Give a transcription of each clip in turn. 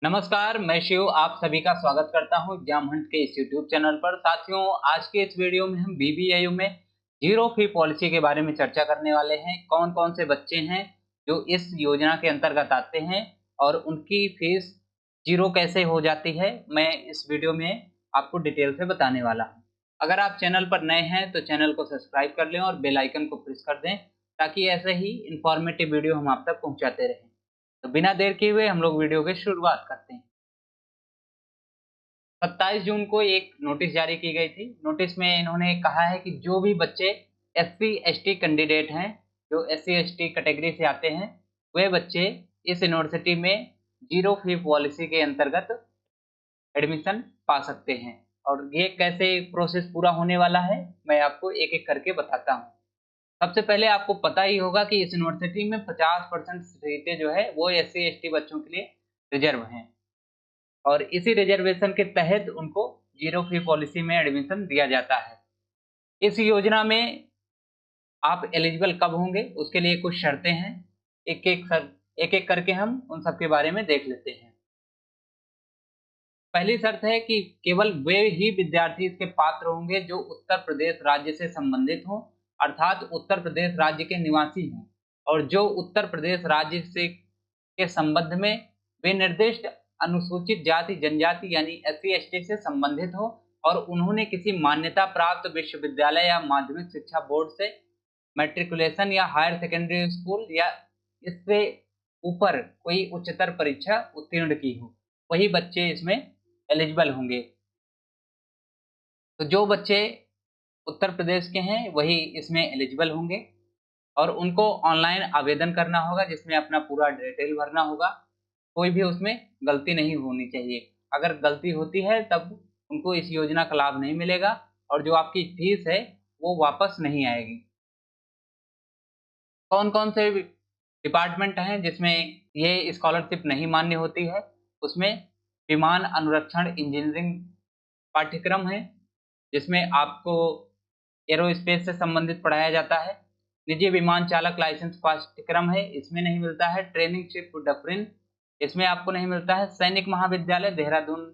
नमस्कार, मैं शिव आप सभी का स्वागत करता हूं एग्जाम हंट के इस यूट्यूब चैनल पर। साथियों, आज के इस वीडियो में हम बीबीएयू में जीरो फी पॉलिसी के बारे में चर्चा करने वाले हैं। कौन-कौन से बच्चे हैं जो इस योजना के अंतर्गत आते हैं और उनकी फीस जीरो कैसे हो जाती है, मैं इस वीडियो में आपको डिटेल से बताने वाला हूं। अगर आप चैनल पर नए हैं तो चैनल को सब्सक्राइब कर लें और बेल आइकन को प्रेस कर दें ताकि ऐसे ही इंफॉर्मेटिव वीडियो हम आप तक पहुंचाते रहें। तो बिना देर किए हुए हम लोग वीडियो की शुरुआत करते हैं। 27 जून को एक नोटिस जारी की गई थी। नोटिस में इन्होंने कहा है कि जो भी बच्चे एससी/एसटी कैंडिडेट हैं, जो एससी/एसटी कैटेगरी से आते हैं, वे बच्चे इस यूनिवर्सिटी में जीरो फी पॉलिसी के अंतर्गत एडमिशन पा सकते हैं। और ये कैसे प्रोसेस पूरा होने वाला है, मैं आपको एक-एक करके बताता हूँ। सबसे पहले आपको पता ही होगा कि इस यूनिवर्सिटी में 50% सीटें जो है वो एससी/एसटी बच्चों के लिए रिजर्व हैं। और इसी रिजर्वेशन के तहत उनको जीरो फी पॉलिसी में एडमिशन दिया जाता है। इस योजना में आप एलिजिबल कब होंगे, उसके लिए कुछ शर्तें हैं। एक-एक करके हम उन सब के बारे में देख लेते हैं। पहली शर्त है कि केवल वे ही विद्यार्थी इसके पात्र होंगे जो उत्तर प्रदेश राज्य से संबंधित हों, अर्थात उत्तर प्रदेश राज्य के निवासी हों और जो उत्तर प्रदेश राज्य से के संबंध में विनिर्दिष्ट अनुसूचित जाति जनजाति यानी एससी/एसटी से संबंधित हो और उन्होंने किसी मान्यता प्राप्त विश्वविद्यालय या माध्यमिक शिक्षा बोर्ड से मैट्रिकुलेशन या हायर सेकेंडरी स्कूल या इससे ऊपर कोई उच्चतर परीक्षा उत्तीर्ण की हो, वही बच्चे इसमें एलिजिबल होंगे। तो जो बच्चे उत्तर प्रदेश के हैं वही इसमें एलिजिबल होंगे और उनको ऑनलाइन आवेदन करना होगा जिसमें अपना पूरा डिटेल भरना होगा। कोई भी उसमें गलती नहीं होनी चाहिए। अगर गलती होती है तब उनको इस योजना का लाभ नहीं मिलेगा और जो आपकी फीस है वो वापस नहीं आएगी। कौन-कौन से डिपार्टमेंट हैं जिसमें ये स्कॉलरशिप नहीं मान्य होती है? उसमें विमान अनुरक्षण इंजीनियरिंग पाठ्यक्रम है, जिसमें आपको एयरोस्पेस से संबंधित पढ़ाया जाता है। निजी विमान चालक लाइसेंस पाठ्यक्रम है, इसमें नहीं मिलता है। ट्रेनिंग शिप डफरिन, इसमें आपको नहीं मिलता है। सैनिक महाविद्यालय देहरादून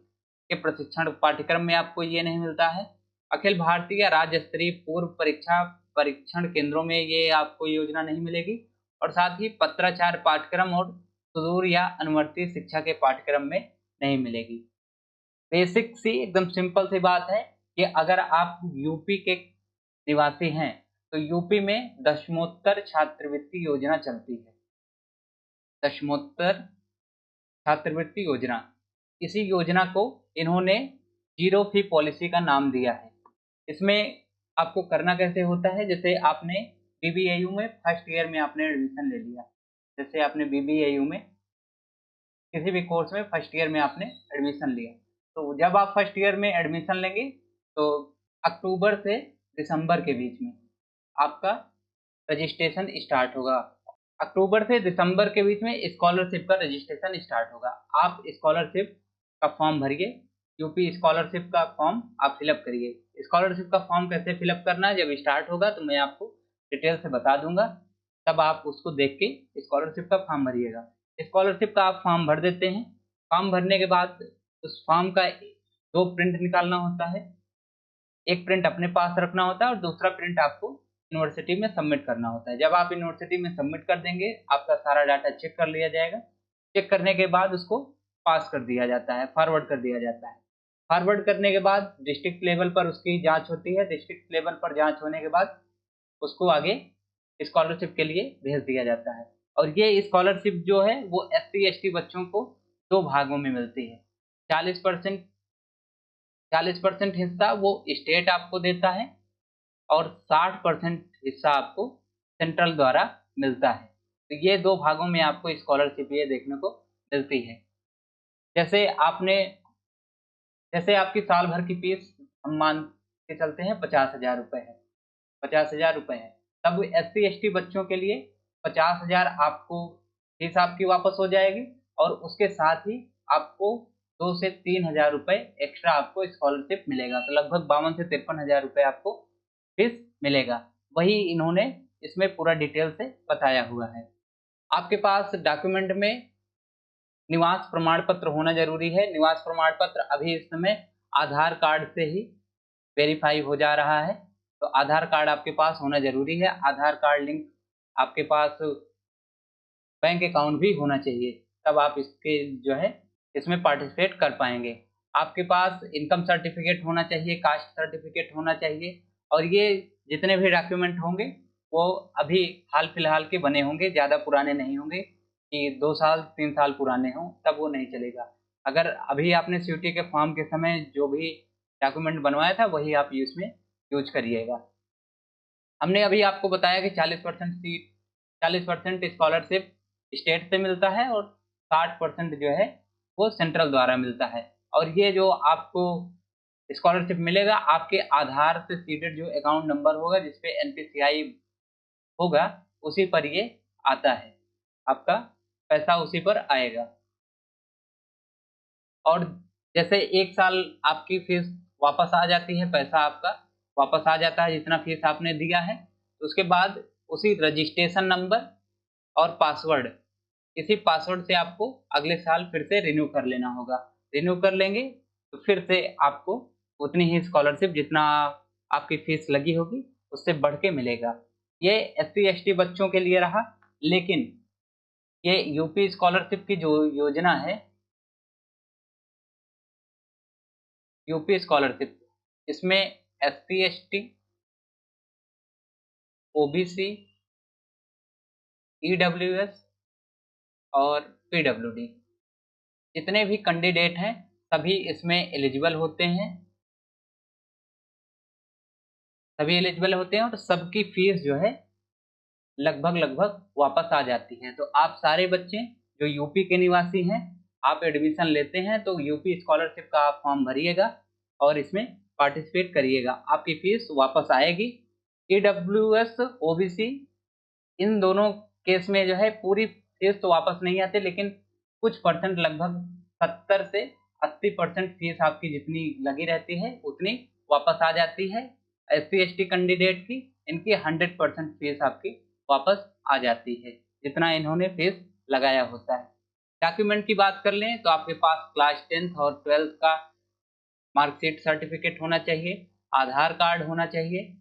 के प्रशिक्षण पाठ्यक्रम में आपको ये नहीं मिलता है। अखिल भारतीय राज्य स्तरीय पूर्व परीक्षा परीक्षण केंद्रों में ये आपको योजना नहीं मिलेगी और साथ ही पत्राचार पाठ्यक्रम और सुदूर या अनुवर्ती शिक्षा के पाठ्यक्रम में नहीं मिलेगी। बेसिक सी एकदम सिंपल सी बात है कि अगर आप यूपी के निवासी हैं, तो यूपी में दशमोत्तर छात्रवृत्ति योजना चलती है। दशमोत्तर छात्रवृत्ति योजना, इसी योजना को इन्होंने जीरो फी पॉलिसी का नाम दिया है। इसमें आपको करना कैसे होता है, जैसे आपने बीबीएयू में फर्स्ट ईयर में आपने एडमिशन ले लिया। जैसे आपने बीबीएयू में किसी भी कोर्स में फर्स्ट ईयर में आपने एडमिशन लिया, तो जब आप फर्स्ट ईयर में एडमिशन लेंगे तो अक्टूबर से दिसंबर के बीच में आपका रजिस्ट्रेशन स्टार्ट होगा। अक्टूबर से दिसंबर के बीच में स्कॉलरशिप का रजिस्ट्रेशन स्टार्ट होगा। आप स्कॉलरशिप का फॉर्म भरिए, यूपी स्कॉलरशिप का फॉर्म आप फिलअप करिए। स्कॉलरशिप का फॉर्म कैसे फिलअप करना है जब स्टार्ट होगा तो मैं आपको डिटेल से बता दूंगा, तब आप उसको देख के स्कॉलरशिप का फॉर्म भरिएगा। स्कॉलरशिप का आप फॉर्म भर देते हैं। फॉर्म भरने के बाद उस फॉर्म का 2 प्रिंट निकालना होता है। एक प्रिंट अपने पास रखना होता है और दूसरा प्रिंट आपको यूनिवर्सिटी में सबमिट करना होता है। जब आप यूनिवर्सिटी में सबमिट कर देंगे, आपका सारा डाटा चेक कर लिया जाएगा। चेक करने के बाद उसको पास कर दिया जाता है, फॉरवर्ड कर दिया जाता है। फॉरवर्ड करने के बाद डिस्ट्रिक्ट लेवल पर उसकी जाँच होती है। डिस्ट्रिक्ट लेवल पर जाँच होने के बाद उसको आगे स्कॉलरशिप के लिए भेज दिया जाता है। और ये स्कॉलरशिप जो है वो एससी/एसटी बच्चों को 2 भागों में मिलती है। 40% 40% हिस्सा वो स्टेट आपको देता है और 60% हिस्सा आपको सेंट्रल द्वारा मिलता है। तो ये 2 भागों में आपको स्कॉलरशिप ये देखने को मिलती है। जैसे आपने जैसे आपकी साल भर की फीस हम मान के चलते हैं 50,000 रुपए है, 50,000 रुपए है। तब एससी/एसटी बच्चों के लिए 50,000 आपको फीस आपकी वापस हो जाएगी और उसके साथ ही आपको 2 से 3,000 रुपए एक्स्ट्रा आपको स्कॉलरशिप मिलेगा। तो लगभग 52 से 53,000 रुपए आपको फीस मिलेगा। वही इन्होंने इसमें पूरा डिटेल से बताया हुआ है। आपके पास डॉक्यूमेंट में निवास प्रमाण पत्र होना जरूरी है। निवास प्रमाण पत्र अभी इस समय आधार कार्ड से ही वेरीफाई हो जा रहा है, तो आधार कार्ड आपके पास होना जरूरी है। आधार कार्ड लिंक आपके पास बैंक अकाउंट भी होना चाहिए, तब आप इसके जो है इसमें पार्टिसिपेट कर पाएंगे। आपके पास इनकम सर्टिफिकेट होना चाहिए, कास्ट सर्टिफिकेट होना चाहिए, और ये जितने भी डॉक्यूमेंट होंगे वो अभी हाल फिलहाल के बने होंगे, ज़्यादा पुराने नहीं होंगे कि 2 साल 3 साल पुराने हों, तब वो नहीं चलेगा। अगर अभी आपने सीयूईटी के फॉर्म के समय जो भी डॉक्यूमेंट बनवाया था वही आप इसमें यूज़ करिएगा। हमने अभी आपको बताया कि 40% स्कॉलरशिप स्टेट से मिलता है और 60% जो है वो सेंट्रल द्वारा मिलता है। और ये जो आपको स्कॉलरशिप मिलेगा आपके आधार से सीडेड जो अकाउंट नंबर होगा जिसपे एनपीसीआई होगा उसी पर ये आता है, आपका पैसा उसी पर आएगा। और जैसे 1 साल आपकी फीस वापस आ जाती है, पैसा आपका वापस आ जाता है जितना फीस आपने दिया है, तो उसके बाद उसी रजिस्ट्रेशन नंबर और पासवर्ड, इसी पासवर्ड से आपको अगले साल फिर से रिन्यू कर लेना होगा। रिन्यू कर लेंगे तो फिर से आपको उतनी ही स्कॉलरशिप जितना आपकी फीस लगी होगी उससे बढ़ के मिलेगा। ये एससी एसटी बच्चों के लिए रहा, लेकिन ये यूपी स्कॉलरशिप की जो योजना है, यूपी स्कॉलरशिप, इसमें एससी एसटी, ओबीसी, ईडब्ल्यूएस और पीडब्ल्यूडी जितने भी कैंडिडेट हैं सभी इसमें एलिजिबल होते हैं, सभी एलिजिबल होते हैं और सबकी फीस जो है लगभग वापस आ जाती है। तो आप सारे बच्चे जो यूपी के निवासी हैं, आप एडमिशन लेते हैं तो यूपी स्कॉलरशिप का आप फॉर्म भरिएगा और इसमें पार्टिसिपेट करिएगा, आपकी फीस वापस आएगी। ईडब्ल्यूएस, ओबीसी, इन दोनों केस में जो है पूरी फीस तो वापस नहीं आती, लेकिन कुछ परसेंट लगभग 70 से 80% फीस आपकी जितनी लगी रहती है उतनी वापस आ जाती है। एससी एसटी कैंडिडेट की इनकी 100% फीस आपकी वापस आ जाती है, जितना इन्होंने फीस लगाया होता है। डॉक्यूमेंट की बात कर लें तो आपके पास क्लास 10th और 12th का मार्कशीट सर्टिफिकेट होना चाहिए, आधार कार्ड होना चाहिए,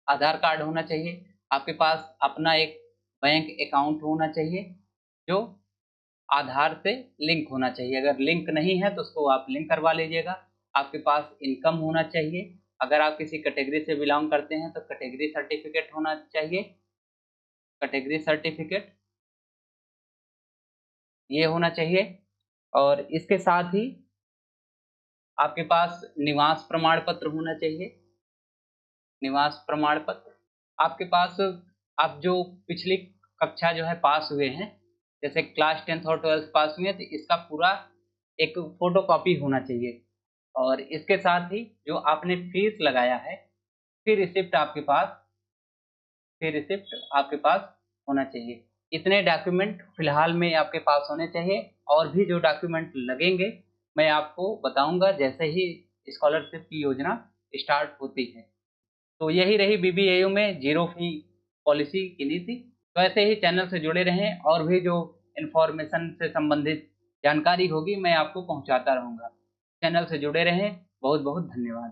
आधार कार्ड होना चाहिए, आपके पास अपना एक बैंक अकाउंट होना चाहिए जो आधार से लिंक होना चाहिए। अगर लिंक नहीं है तो उसको आप लिंक करवा लीजिएगा। आपके पास इनकम होना चाहिए, अगर आप किसी कैटेगरी से बिलॉन्ग करते हैं तो कैटेगरी सर्टिफिकेट होना चाहिए, कैटेगरी सर्टिफिकेट ये होना चाहिए। और इसके साथ ही आपके पास निवास प्रमाण पत्र होना चाहिए, निवास प्रमाण पत्र। आपके पास आप जो पिछली कक्षा जो है पास हुए हैं, जैसे क्लास 10th और 12th पास हुए हैं, तो इसका पूरा एक फ़ोटोकॉपी होना चाहिए। और इसके साथ ही जो आपने फ़ीस लगाया है, फ़ी रिसिप्ट आपके पास होना चाहिए। इतने डॉक्यूमेंट फ़िलहाल में आपके पास होने चाहिए, और भी जो डॉक्यूमेंट लगेंगे, मैं आपको बताऊँगा जैसे ही स्कॉलरशिप की योजना स्टार्ट होती है। तो यही रही बीबीएयू में ज़ीरो फ़ी पॉलिसी की नीति। तो ऐसे ही चैनल से जुड़े रहें, और भी जो इन्फॉर्मेशन से संबंधित जानकारी होगी मैं आपको पहुँचाता रहूँगा। चैनल से जुड़े रहें। बहुत-बहुत धन्यवाद।